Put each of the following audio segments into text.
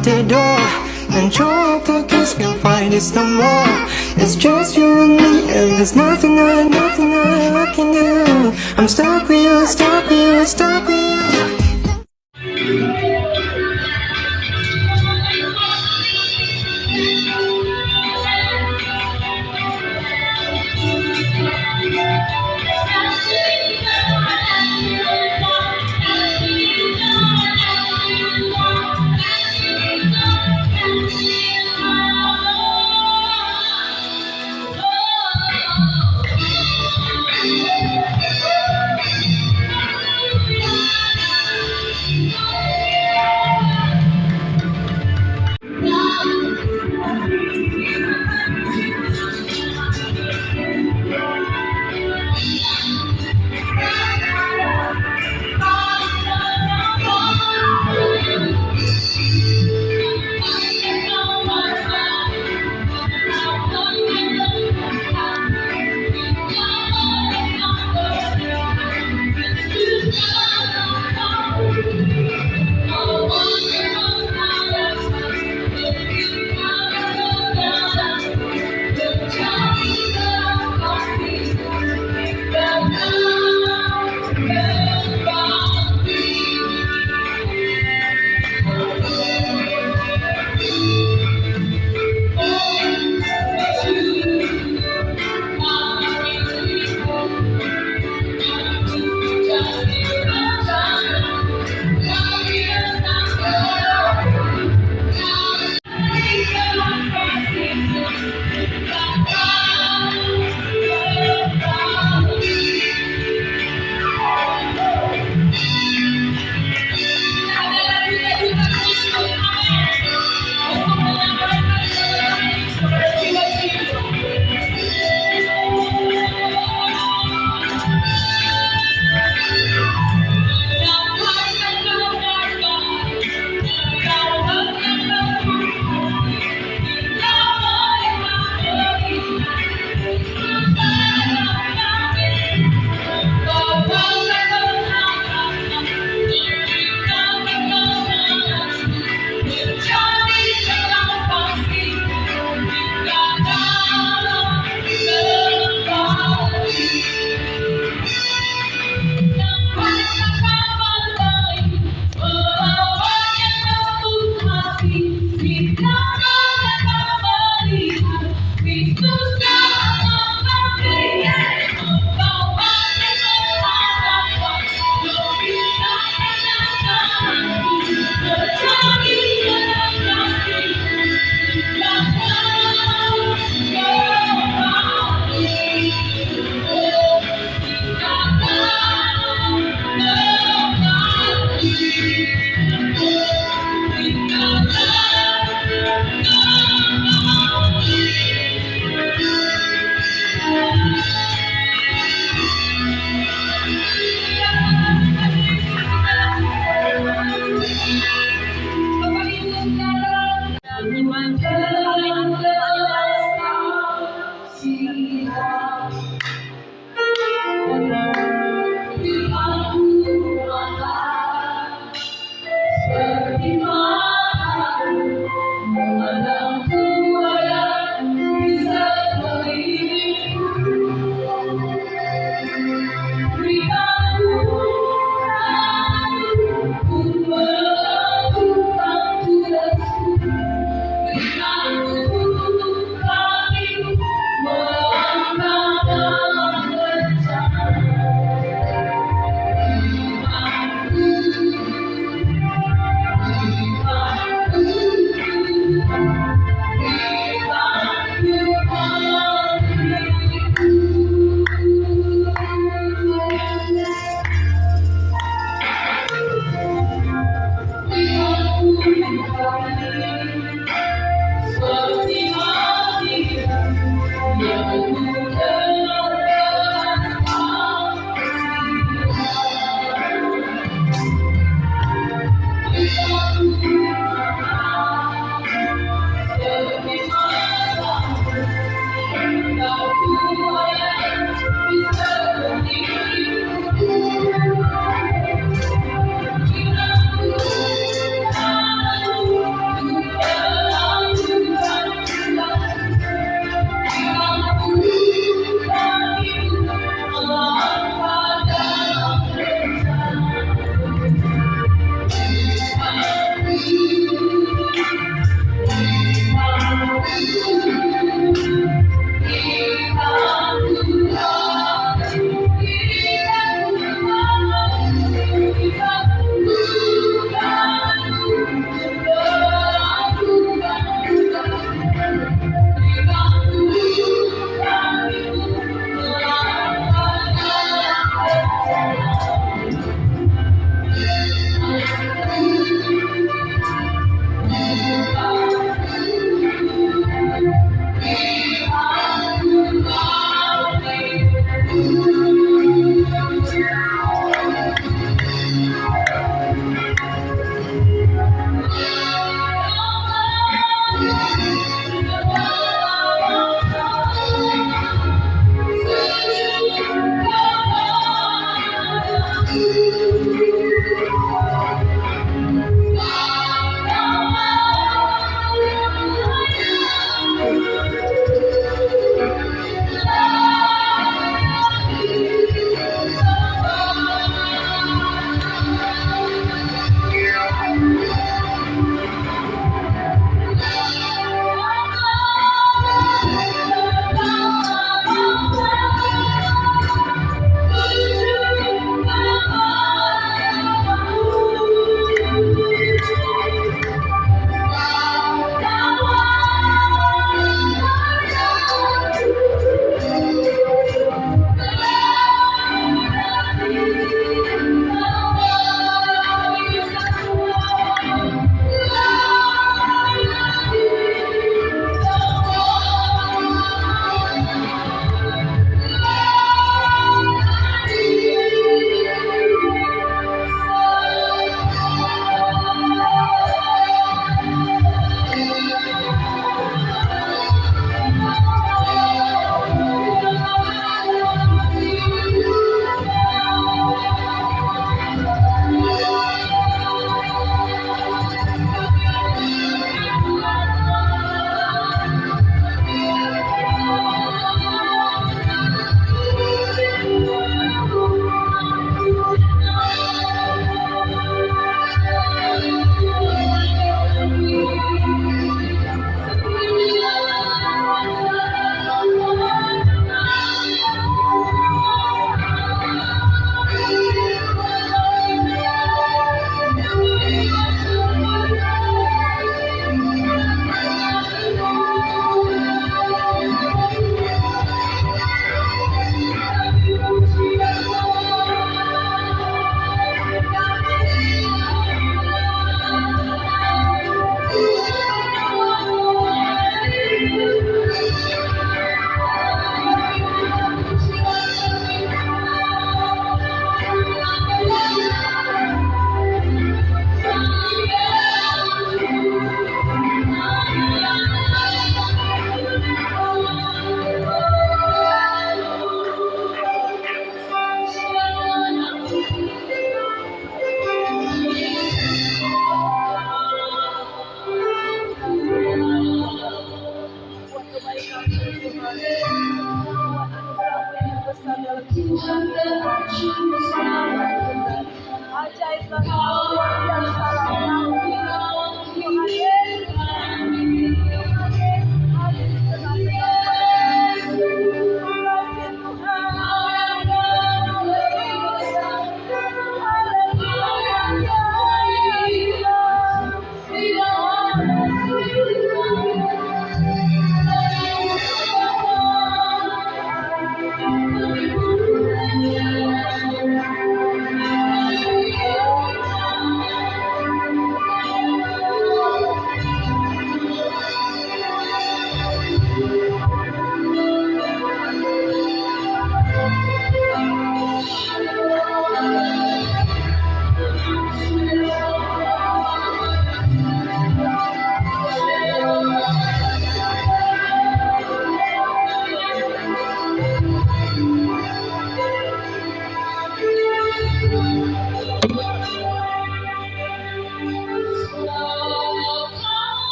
out the door and throw up the kiss, can't fight this no more. It's just you and me, and there's nothing I can do. I'm stuck with you, stuck with you, stuck with you.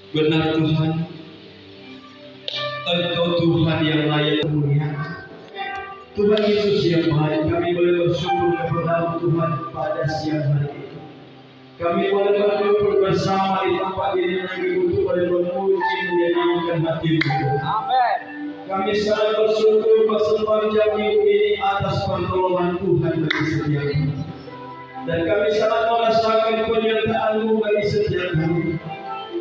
Benar Tuhan, Engkau Tuhan yang layak kemuliaan. Tuhan Yesus yang baik, kami boleh bersyukur kepada Tuhan pada siang hari ini. Kami boleh berkumpul bersama di tempat ini lagi untuk boleh memuji menyenangkan hati Tuhan. Amin. Kami sangat bersyukur sepanjang minggu ini atas pertolongan Tuhan bagi setiap kami. Dan kami sangat merasakan penyertaan-Mu bagi setiap kami.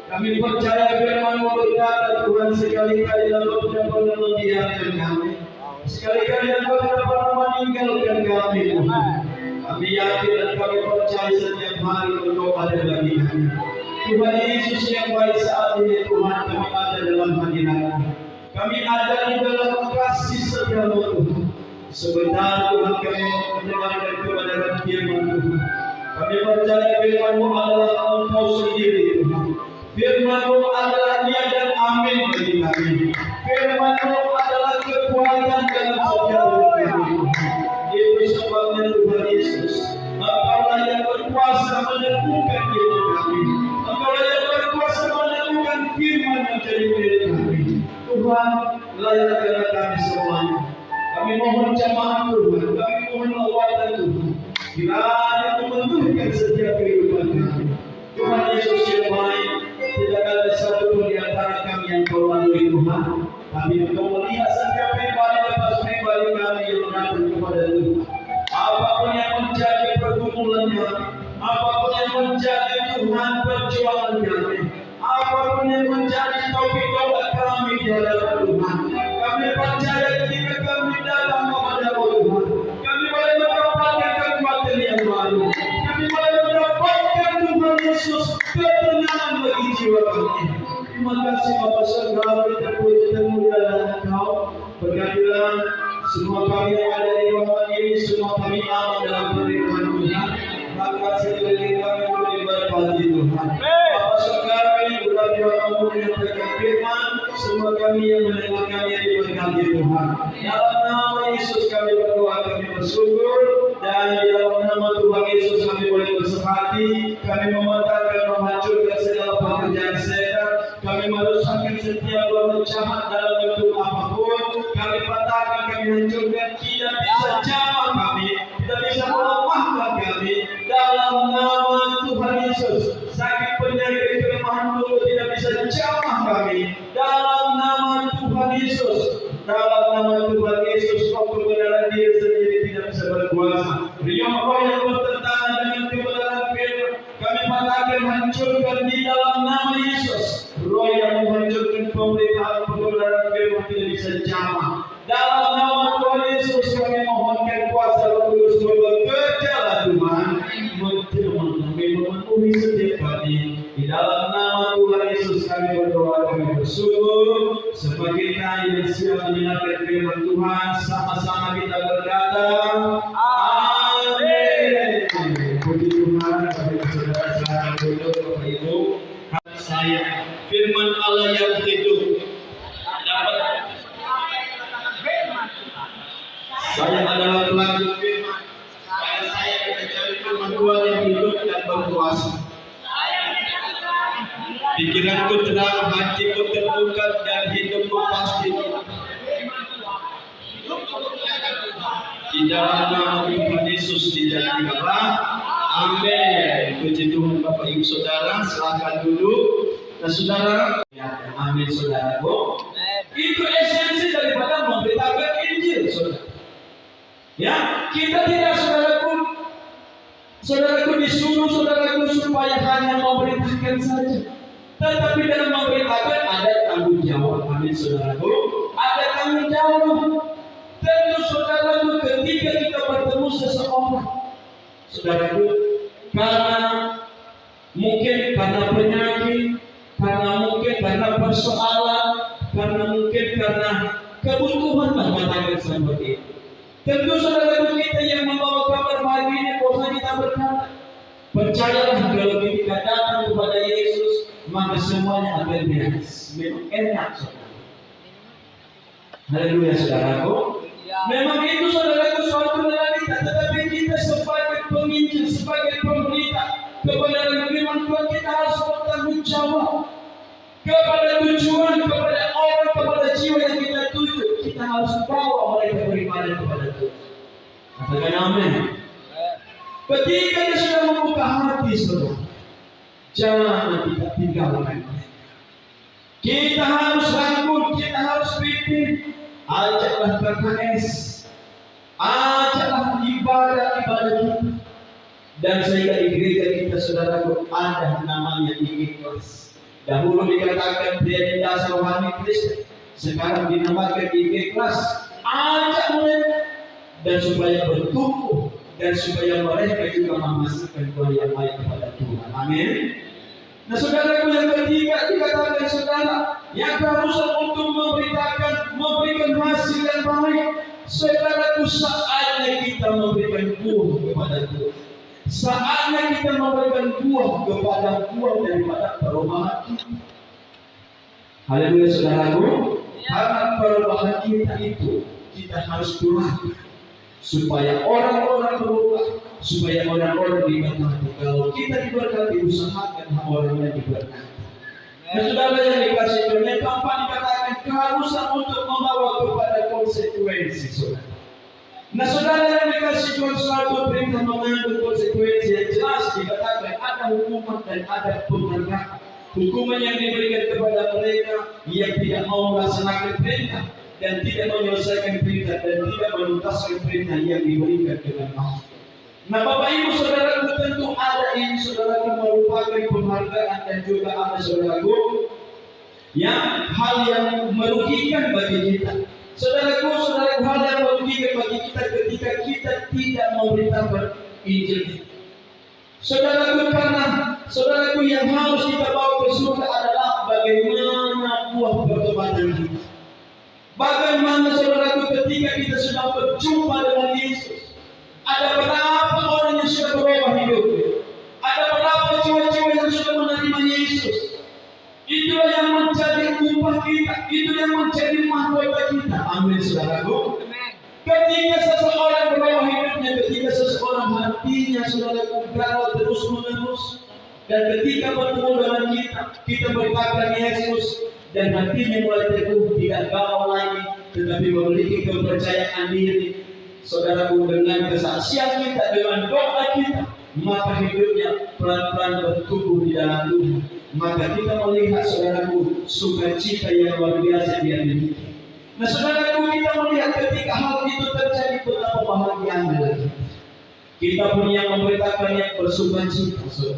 Kami percaya firman-Mu berkata Tuhan sekali-kali Engkau tidak pernah membiarkan kami. Sekali-kali Engkau tidak pernah meninggalkan kami Tuhan. Kami yakin dan kami percaya setiap hari Engkau ada bagi kami. Tuhan Yesus yang baik saat ini Tuhan, kami ada dalam hadirat-Mu. Kami ada di dalam kasih setiamu Tuhan. Sebentar Tuhan kami mendengarkan kebenaran firman Tuhan. Kami percaya firman-Mu adalah Engkau sendiri Tuhan. Firman-Mu adalah dia dan amin bagi kami. Firman-Mu adalah kekuatan dalam setiap hidup kami. Itu sebabnya Tuhan Yesus, Engkau yang berkuasa meneguhkan hidup kami. Engkau yang berkuasa meneguhkan firman yang jadi milik kami. Tuhan, layakkanlah kami semuanya. Kami mohon jamaah Tuhan, kami mohon lawatan Tuhan. Kiranya Tuhan meneguhkan setiap kehidupan kami. Tuhan Yesus yang baik, tidak ada satu pun di antara kami yang Kau lalui Tuhan. Kami Engkau melihat setiap pribadi lepas pribadi kami yang datang kepada Tuhan. Apapun yang menjadi pergumulan kami, apapun yang menjadi Tuhan perjuangan kami, apapun yang menjadi topik doa kami di hadapan Tuhan, kami percaya ketika kami datang kepada Tuhan, kami boleh mendapatkan kekuatan yang baru. Kami boleh mendapatkan Tuhan Yesus ketenangan bagi jiwa kami. Terima kasih Bapa Surga, terpuji dan mulia dalam Engkau. Berkatilah semua kami yang ada di ruangan ini, semua kami aman dalam firman Tuhan. Maka sekeliling kami boleh diberkati Tuhan. Bapa Surga, kami berdoa Kamu menyampaikan firman, semua kami yang mendengarkannya diberkati Tuhan. Dalam nama Yesus kami berdoa, kami bersyukur, dan di dalam nama Tuhan Yesus kami boleh bersehati. Kami membatalkan, menghancurkan segala pekerjaan setan. Kami merusakkan setiap roh jahat dalam bentuk apapun. Kami patahkan, kami hancurkan, tidak bisa jamah kami, tidak bisa melemahkan kami. Dalam nama Tuhan Yesus, sakit penyakit kelemahan tubuh tidak bisa jamah kami. Dalam nama Tuhan Yesus, dalam nama Tuhan Yesus, Roh kebenaran diri sendiri tidak bisa berkuasa. Roh yang bertentangan dengan kebenaran firman, kami patahkan, hancurkan di dalam nama Yesus. Roh yang menghancurkan pemerintahan kebenaran firman tidak bisa jamah. Dalam nama Tuhan Yesus kami mohonkan kuasa Roh Kudus bekerjalah Tuhan, memenuhi setiap hati. Di dalam nama Tuhan Yesus kami berdoa, kami bersyukur. Sebab kita yang siap mendengarkan firman Tuhan, sama-sama kita berkata, Amin. Puji Tuhan, bagi saudara-saudara dulu, Bapak Ibu, saya firman Allah yang hidup dapat. Saya adalah pelaku firman. Saya mencari firman Tuhan yang hidup dan berkuasa. Pikiranku terang, hatiku terbuka, dan hidupku pasti. Di dalam nama Tuhan Yesus dijadikanlah. Amin. Puji Tuhan Bapak Ibu Saudara, silakan duduk. Dan saudara, ya, amin saudaraku. Itu esensi daripada memberitakan Injil, saudara. Ya, kita tidak saudaraku disuruh saudaraku supaya hanya memberitakan saja. Tetapi dalam memberitakan ada tanggung jawab. Amin saudaraku. Ada tanggung jawab. Tentu saudaraku ketika kita bertemu seseorang, saudaraku, karena mungkin karena penyakit, karena mungkin karena persoalan, karena mungkin karena kebutuhan, katakan seperti itu. Tentu saudaraku kita yang membawa kabar baik ini, bahwa kita berkata, percayalah kalau kita datang kepada Yesus, maka semuanya akan beres. Memang enak saudara. Haleluya saudaraku. Memang itu saudaraku suatu realita, tetapi kita sebagai penginjil, sebagai pemberita kebenaran firman Tuhan, kita harus bertanggung jawab. kepada tujuan, kepada orang, kepada jiwa yang kita tuju. Kita harus bawa mereka beribadah kepada Tuhan. Katakan amin. Ketika dia sudah membuka hati, saudara, jangan kita tinggalkan. Kita harus rangkul, kita harus pimpin. Ajaklah KKS, ajaklah ibadah kita. Dan sehingga di gereja kita, saudaraku, ada namanya ikhlas. Dahulu dikatakan dari dasar rohani Kristen, sekarang dinamakan ikhlas. Ajak mereka dan supaya bertumbuh dan supaya mereka juga menghasilkan buah yang baik kepada Tuhan. Amin. Nah, saudaraku, yang ketiga dikatakan saudara yang keharusan untuk memberikan hasil yang baik. Saudaraku, saatnya kita memberikan buah kepada Tuhan. Saatnya kita memberikan buah kepada buah daripada perubahan kita. Haleluya, saudaraku. Karena perubahan kita itu kita harus tularkan supaya orang-orang berubah, supaya orang-orang diberkati. Kalau kita diberkati, usahakan orang lain diberkati. Nah, saudara yang dikasih Tuhan, yang keempat dikatakan keharusan untuk membawa kepada konsekuensi, saudara. Nah, saudara yang dikasih Tuhan, suatu perintah mengandung konsekuensi yang jelas. Dikatakan ada hukuman dan ada penghargaan. Hukuman yang diberikan kepada mereka yang tidak mau melaksanakan perintah dan tidak menyelesaikan perintah dan tidak menuntaskan perintah yang diberikan dengan baik. Nah, Bapak Ibu saudaraku, tentu ada ini saudaraku merupakan penghargaan dan juga ada saudaraku yang hal yang merugikan bagi kita. Saudaraku, hal yang merugikan bagi kita ketika kita tidak memberitakan Injil. Saudaraku, karena saudaraku yang harus kita bawa ke surga adalah bagaimana buah pertobatan kita. Bagaimana saudaraku ketika kita sudah berjumpa dengan Yesus, ada berapa orang yang sudah berubah hidupnya, ada berapa jiwa-jiwa yang sudah menerima Yesus. Itulah yang menjadi upah kita, itu yang menjadi mahkota kita. Amin, saudaraku. Ketika seseorang berubah hidupnya, ketika seseorang hatinya saudaraku galau terus menerus, dan ketika bertemu dengan kita berkatakan Yesus dan hatinya mulai teguh, tidak galau lagi, tetapi memiliki kepercayaan diri, saudaraku, dengan kesaksian kita, dengan doa kita, maka hidupnya pelan-pelan bertumbuh di dalam Tuhan. Maka kita melihat saudaraku sukacita yang luar biasa dia miliki. Nah, saudaraku, kita melihat ketika hal itu terjadi, betapa bahagianya lagi. Kita punya memberitakan yang bersukacita, saudara.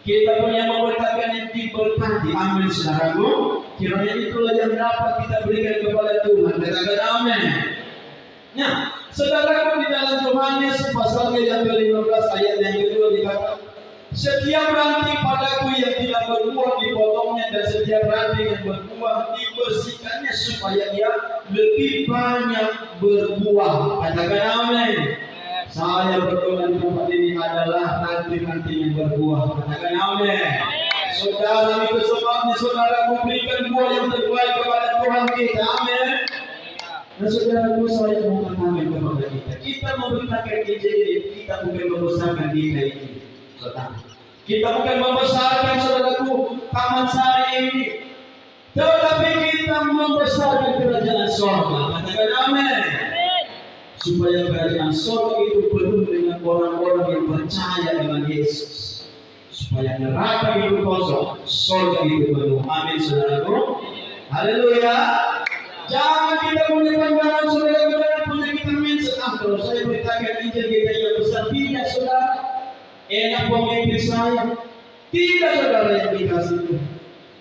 Kita punya memberitakan yang diberkati. Amin, saudaraku. Kiranya itulah yang dapat kita berikan kepada Tuhan. Katakan amin. Nah, saudaraku, di dalam Yohanes pasalnya yang ke-15 ayat yang kedua dikatakan, setiap ranting padaku yang tidak berbuah dipotongnya, dan setiap ranting yang berbuah dibersihkannya supaya ia lebih banyak berbuah. Katakan amin. Saya berdoa di tempat ini adalah ranting-ranting yang berbuah. Katakan amin. Saudara, itu sebabnya saudara memberikan buah yang terbaik kepada Tuhan kita. Amin. Nah, saudaraku, saya mau katakan kepada kita memberitakan Injil ini, kita bukan membesarkan kita ini. Kita bukan membesarkan saudaraku taman sari ini, tetapi kita membesarkan kerajaan surga. Katakan amin. Supaya kerajaan surga itu penuh dengan orang-orang yang percaya dengan Yesus. Supaya neraka itu kosong, surga itu penuh. Amin, saudaraku. Haleluya. Jangan kita punya pandangan saudara, jangan punya kita mindset. Kalau saya beritakan Injil kita yang besar, tidak saudara. Enak pemimpin saya, tidak saudara yang dikasih itu.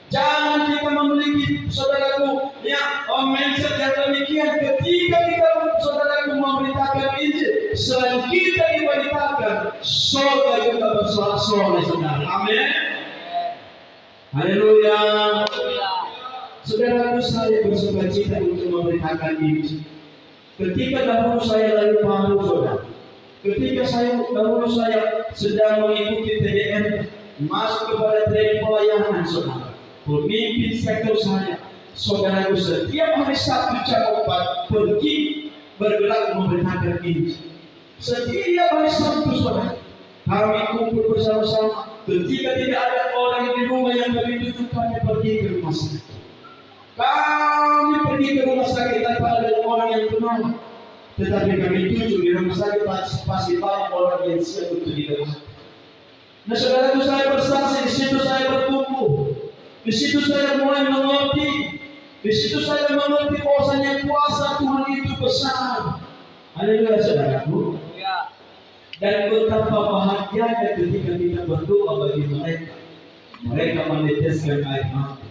Jangan kita memiliki saudaraku ya mindset yang demikian. Ketika kita saudaraku memberitakan Injil, selain kita diberitakan, surga juga bersorak-sorai, saudara. Amin. Haleluya. Saudaraku, saya bersukacita untuk memberitakan Injil. Ketika dahulu saya lagi paru, saudara. Ketika dahulu saya sedang mengikuti TDM, masuk kepada training pelayanan, saudara. Pemimpin sektor saya, saudaraku, setiap hari Sabtu jam 4 pergi bergerak memberitakan Injil. Setiap hari Sabtu, saudara, kami kumpul bersama-sama. Ketika tidak ada orang di rumah yang begitu itu kami pergi ke rumah sakit. Kami pergi ke rumah sakit tanpa ada orang yang kenal. Tetapi kami tuju di rumah sakit pasti banyak orang yang siap untuk didoakan. Nah saudaraku, saya bersaksi, di situ saya bertumbuh. Di situ saya mulai mengerti. Di situ saya mengerti bahwasanya kuasa Tuhan itu besar. Haleluya saudaraku. Dan betapa bahagianya ketika kita berdoa bagi mereka. Mereka meneteskan air mata.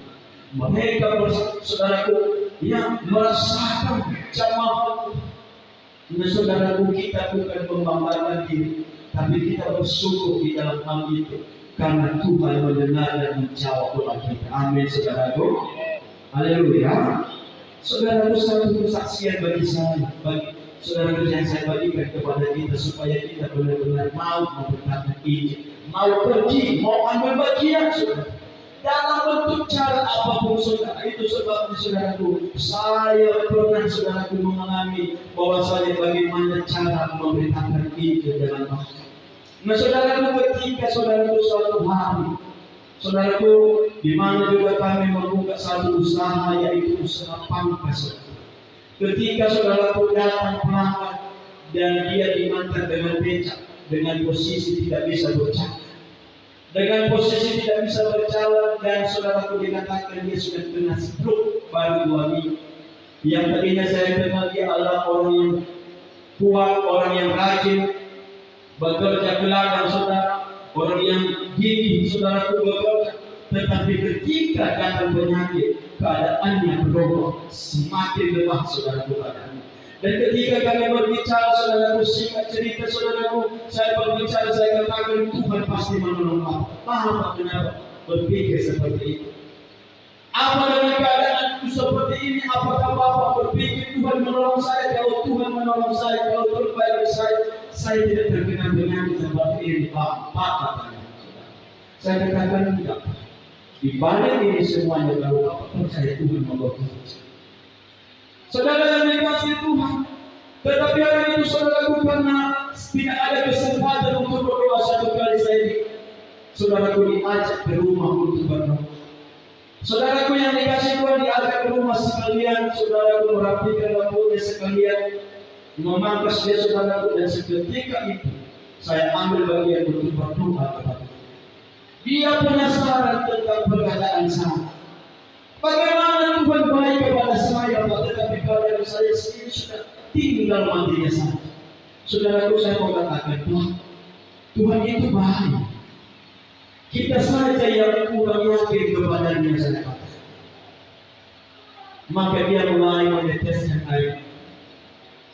Mereka saudaraku yang merasakan jamaah. Nah saudaraku, kita bukan membanggakan diri, tapi kita bersyukur di dalam hal itu karena Tuhan mendengar dan menjawab doa kita. Amin saudaraku. Haleluya. Saudaraku, satu kesaksian bagi saya, bagi saudaraku yang saya bagikan kepada kita supaya kita benar-benar mau memberitakan Injil, mau pergi, mau ambil bagian saudara. Dalam bentuk cara apapun saudara, itu sebabnya saudaraku, saya pernah saudaraku mengalami bahwasanya bagaimana cara memberitakan Injil dalam bahasa. Nah saudaraku, ketika saudaraku suatu hari, saudaraku, di mana juga kami membuka satu usaha, yaitu usaha pangkas. Ketika saudaraku datang pelanggan dan dia diantar dengan becak, dengan posisi tidak bisa berjalan, dengan posisi tidak bisa berjalan, dan saudaraku dikatakan dia sudah kena stroke baru 2 minggu. Yang tadinya saya kenal dia adalah orang yang kuat, orang yang rajin, bekerja ke ladang saudara, orang yang gigih saudaraku bekerja. Tetapi ketika datang penyakit, keadaannya berubah, semakin lemah saudaraku keadaannya. Dan ketika kami berbicara saudaraku, singkat cerita saudaraku, saya berbicara, saya katakan Tuhan pasti menolong Bapak. Bapak kenapa berpikir seperti itu? Apa dengan keadaanku seperti ini? Apakah Bapak berpikir Tuhan menolong saya? Kalau Tuhan menolong saya, kalau terbaik saya tidak terkena penyakit seperti ini. Bapak katanya. Saya katakan tidak. Di balik ini semuanya kalau Bapak percaya Tuhan menolong saya. Saudara yang dikasihi Tuhan, tetapi hari itu saudaraku, karena tidak ada kesempatan untuk berdoa satu kali saudaraku diajak ke rumah untuk berdoa. Saudaraku yang dikasihi Tuhan, diajak ke rumah sekalian, saudaraku merapikan rambutnya sekalian, memangkas dia saudaraku, dan seketika itu saya ambil bagian untuk berdoa kepada dia. Dia penasaran tentang perkataan saya. Bagaimana Tuhan baik kepada saya, tetapi keadaan saya sendiri sudah tinggal matinya saja. Saudaraku, saya mau katakan, Tuhan itu baik. Kita saja yang kurang yakin kepadanya saya katakan. Maka dia mulai meneteskan air.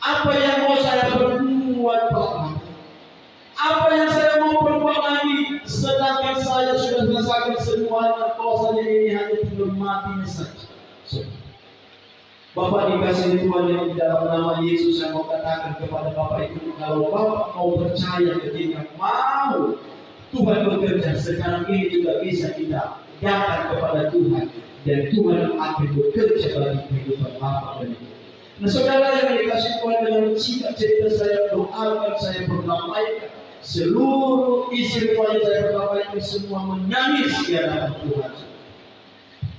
Apa yang mau saya perbuat, Pak? Apa yang saya mau perbuat lagi? Sedangkan saya sudah selesaikan semuanya, bahwasanya ini hanya tinggal matinya saja. Bapak dikasihi Tuhan yang di dalam nama Yesus, saya mau katakan kepada Bapak itu, kalau Bapak mau percaya ketika mau Tuhan bekerja, sekarang ini juga bisa kita datang kepada Tuhan, dan Tuhan akan bekerja bagi kehidupan Bapak dan Ibu. Nah saudara yang dikasihi Tuhan, dengan singkat cerita saya doakan, saya berdamaikan seluruh istri saya berdamaikan, semua menangis di hadapan Tuhan.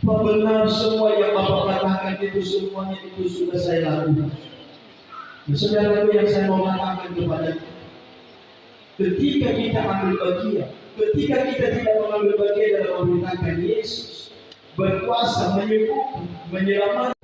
Benar semua yang Bapak katakan itu semuanya itu sudah saya lakukan. Nah, saudara yang saya mau katakan kepada kita, ketika kita ambil bagian, ketika kita tidak mengambil bagian dalam memberitakan Yesus berkuasa menyembuhkan, menyelamatkan.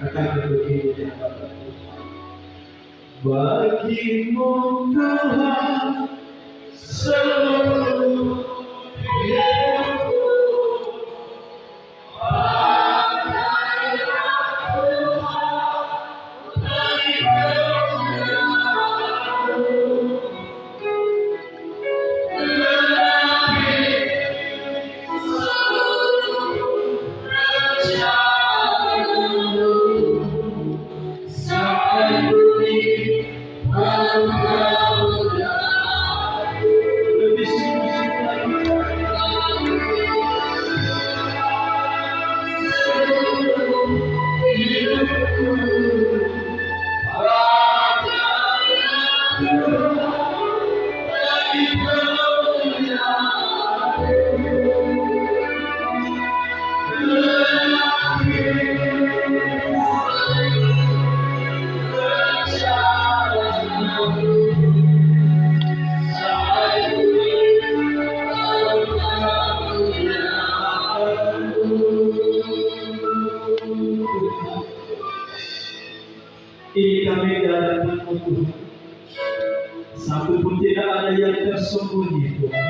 Katakan begini ya Bapak. Bagimu Tuhan seluruh hidupku. Lebih sungguh-sungguh lagi. Ini kami datang Tuhan. Satu pun tidak ada yang tersembunyi Tuhan.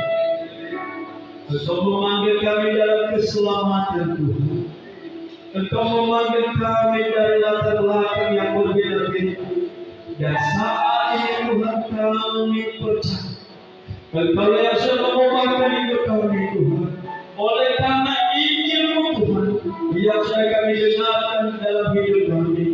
Engkau memanggil kami dalam keselamatan Tuhan. Engkau memanggil kami dari latar belakang yang berbeda-beda. Dan saat ini Tuhan kami percaya Engkau yang sudah memakai hidup kami Tuhan. Oleh karena Injil-Mu Tuhan yang sudah kami dengarkan dalam hidup kami,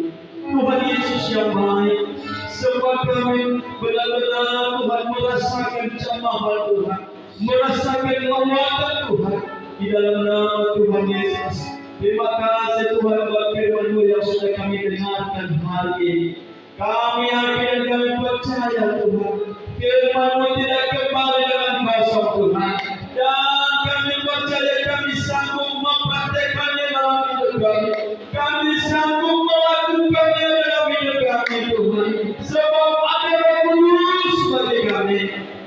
Tuhan Yesus yang baik, sebab kami benar-benar Tuhan merasakan cemahan Tuhan, merasakan lawatan Tuhan di dalam nama Tuhan Yesus. Terima kasih Tuhan buat firman-Mu yang sudah kami dengarkan hari ini. Kami yakin dan kami percaya Tuhan, firman-Mu tidak kembali dengan kosong Tuhan. Dan kami percaya kami sanggup mempraktekannya dalam hidup kami. Kami sanggup melakukannya dalam hidup kami Tuhan. Sebab ada Roh Kudus bagi kami.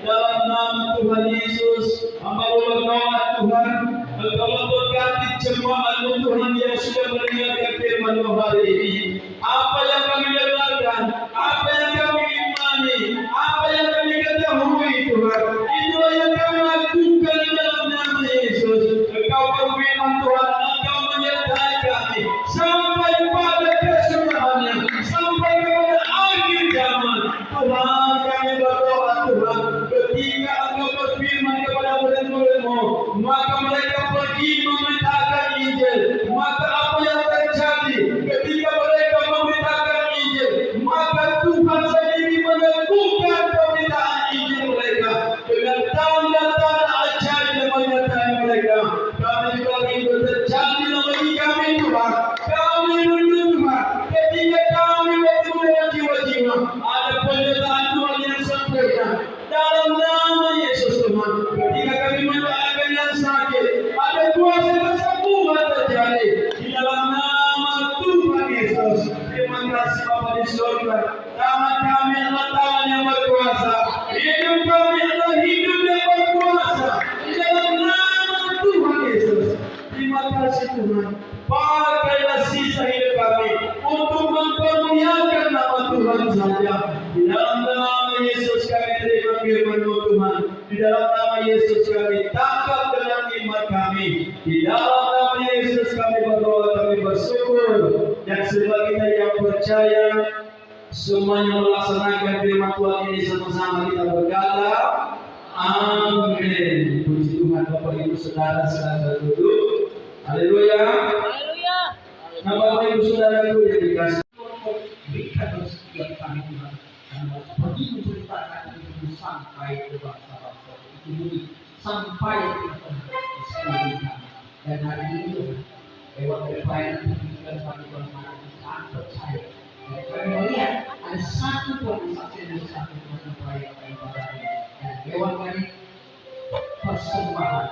Dalam nama Tuhan Yesus, hamba berdoa Tuhan, Engkau memberkati jemaat-Mu Tuhan yang sudah mendengarkan firman-Mu hari ini. Apa yang kami dengarkan, apa yang kami imani, apa yang kami ketahui Tuhan, itulah yang kami lakukan dalam nama Yesus. Engkau berfirman Tuhan, Engkau menyertai kami sampai pada kesudahannya, sampai kepada akhir zaman. Tuhan, kami berdoa Tuhan, ketika Engkau berfirman kepada murid-murid-Mu, maka mereka pergi memberitakan Injil. Maka apa yang terjadi ketika mereka memberitakan Injil? Maka Tuhan sendiri meneguhkan pemberitaan Injil mereka dengan tanda-tanda ajaib yang menyertai mereka. Kami juga ingin terjadi bagi kami Tuhan. Kami rindu Tuhan, ketika kami bertemu dengan jiwa-jiwa, ada penyertaan Tuhan yang sempurna dalam nama Yesus Tuhan. Ketika kami mendoakan yang sakit, ada kuasa kesembuhan terjadi di dalam nama Tuhan Yesus. Terima kasih Bapa di surga. Tangan kami adalah tangan yang berkuasa. Hidup kami adalah hidup yang berkuasa di dalam nama Tuhan Yesus. Terima kasih Tuhan. Pakailah sisa hidup kami untuk mempermuliakan nama Tuhan saja. Di dalam nama Yesus kami terima firman-Mu Tuhan. Di dalam nama Yesus kami tangkap dengan iman kami. Di dalam nama Yesus kami berdoa, kami bersyukur. Dan semua kita yang percaya semuanya melaksanakan firman Tuhan ini sama-sama kita berkata, amin. Puji Tuhan. Bapak Ibu Saudara silakan duduk. Haleluya. Haleluya. Nah, Bapak Ibu Saudaraku yang dikasih, berikan setiap kami Tuhan, dan pergi menceritakan itu sampai ke bangsa-bangsa itu, sampai ke seluruh kami. Dan hari ini Tuhan, lewat pelayanan pendidikan kami Tuhan, kami sangat percaya. Dan kami melihat ada satu Tuhan saksi dan satu Tuhan pelayanan kami pada hari ini. Dan lewat kami persembahan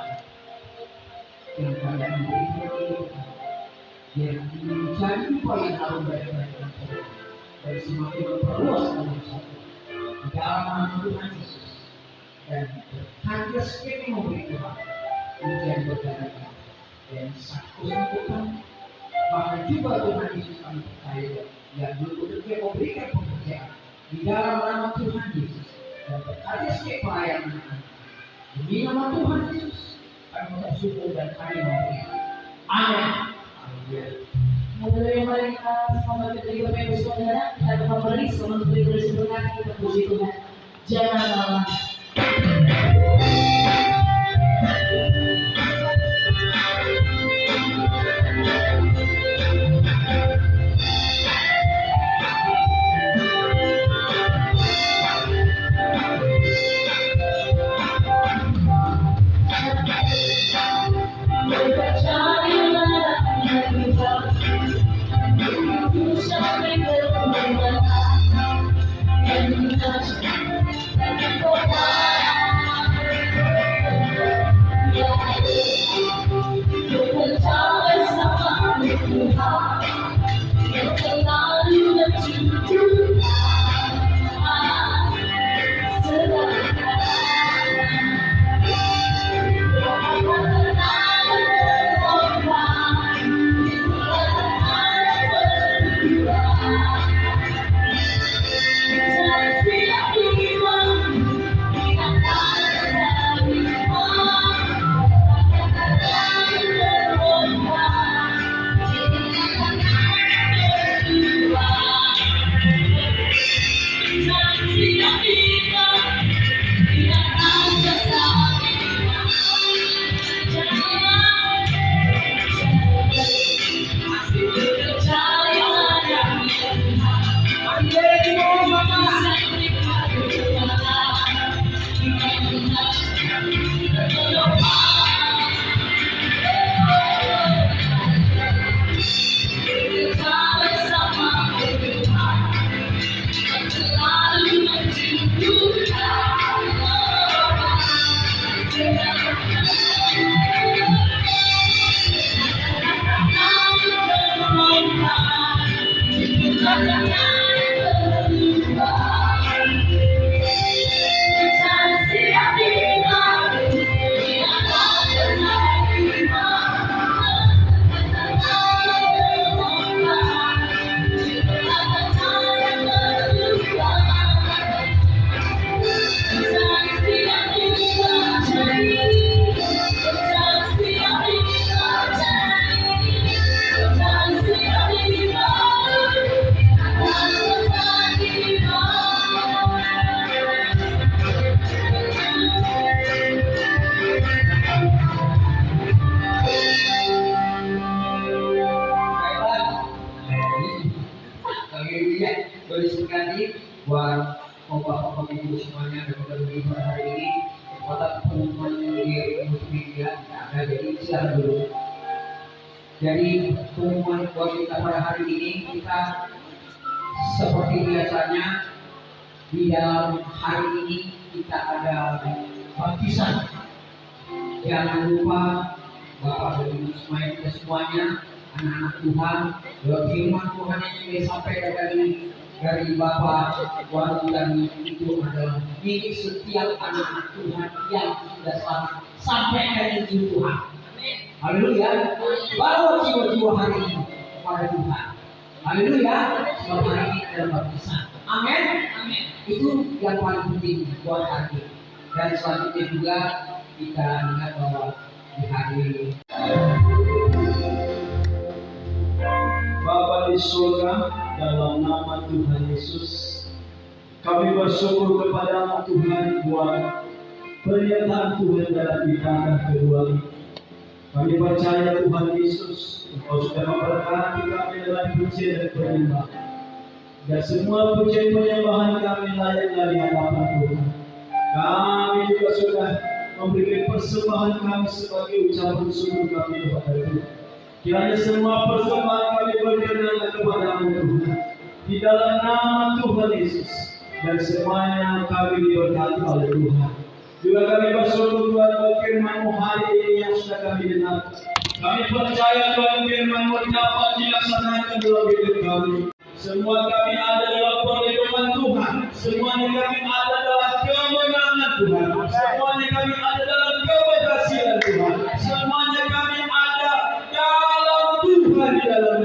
yang kalian berikan ini yang menjadi poin harum dari mereka dan semakin memperluas manusia di dalam nama Tuhan Yesus dan hanya sekali memberi Tuhan ujian berdarah dan satu Tuhan Bahkan juga Tuhan Yesus kami percaya yang betul-betul dia memberikan pekerjaan di dalam nama Tuhan Yesus dan berkarya sebagai pelayanan. Demi nama Tuhan Yesus kami mengucap syukur dan kami memberi. Amin. Haleluya. Haleluya, mari kita selamat berdiri Bapak Ibu Saudara. Kita akan beri selamat berdiri sebentar kita puji Tuhan. Jangan malah. Buat bapak-bapak ibu semuanya dan mudah-mudahan pada hari ini kekuatan pengumuman di media ada, jadi silakan dulu. Jadi pengumuman buat kita pada hari ini, kita seperti biasanya di dalam hari ini kita ada baptisan. Jangan lupa bapak dan ibu semuanya anak-anak Tuhan, bahwa firman Tuhan yang sudah disampaikan dari Bapak Wali dan itu adalah milik setiap anak-anak Tuhan yang sudah selamat sampai hari ini Tuhan. Haleluya. Bawa jiwa-jiwa hari ini kepada Tuhan. Haleluya. Sebab hari ini adalah baptisan. Amin. Amin. Itu yang paling penting buat hari ini. Dan selanjutnya juga kita ingat bahwa di hari ini Bapa di surga, dalam nama Tuhan Yesus, kami bersyukur kepada Tuhan buat pernyataan Tuhan dalam ibadah kedua ini. Kami percaya Tuhan Yesus, Engkau sudah memberkati kami dalam pujian dan penyembahan. Dan semua pujian penyembahan kami layaklah di hadapan Tuhan. Kami juga sudah memberikan persembahan kami sebagai ucapan syukur kami kepada Tuhan. Kiranya semua persembahan kami berkenan kepada-Mu Tuhan, di dalam nama Tuhan Yesus, dan semuanya kami diberkati oleh Tuhan. Juga kami bersyukur Tuhan buat firman-Mu hari ini yang sudah kami dengar. Kami percaya Tuhan firman-Mu dapat dilaksanakan dalam hidup kami. Semua kami ada dalam perlindungan Tuhan. Semuanya kami ada dalam kemenangan Tuhan. Semuanya kami ada dalam keberhasilan Tuhan. Semuanya kami ada dalam Tuhan di dalam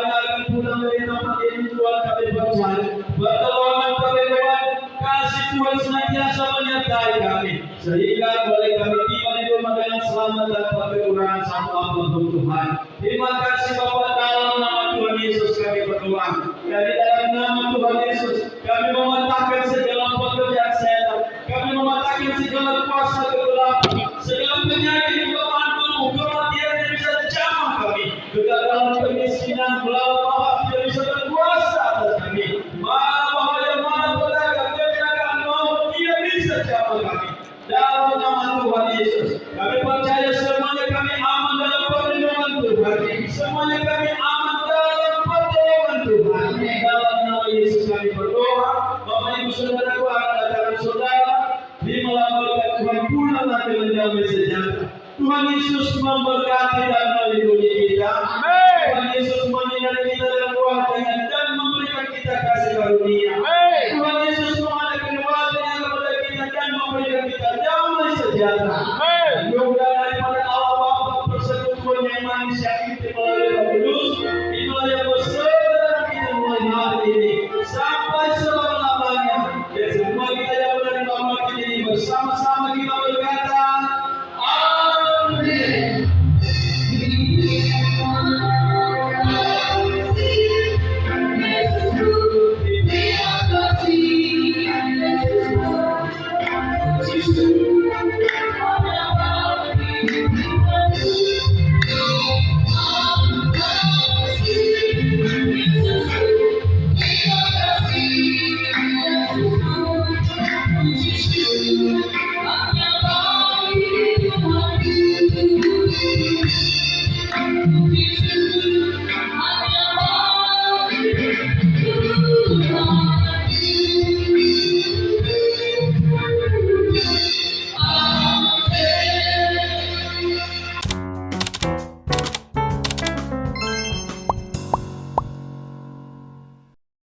kami akan pulang dari tempat ini Tuhan kami percaya pertolongan Tuhan kasih Tuhan senantiasa menyertai kami sehingga boleh kami tiba di rumah dengan selamat tanpa kekurangan satu apapun Tuhan. Terima kasih Bapa, dalam nama Tuhan Yesus kami berdoa. Dari dalam nama Tuhan Yesus kami mematahkan segala pekerjaan setan, kami mematahkan segala kuasa kegelapan, segala penyakit kelemahan tubuh, kematian yang bisa jamah kami, kegagalan kemiskinan, melawan bahwa tidak bisa berkuasa atas kami. Mana bahaya, mana petaka, kecelakaan maut tidak bisa jamah kami. Dalam nama Tuhan Yesus, kami percaya semuanya kami aman dalam perlindungan Tuhan. Semuanya kami aman dalam pertolongan Tuhan. Dalam nama Yesus kami berdoa. Bapak Ibu Saudaraku akan datang saudara di malam berkat Tuhan pulang nanti menjadi sejahtera. Tuhan Yesus memberkati dan melindungi kita. Tuhan Yesus menyinari kita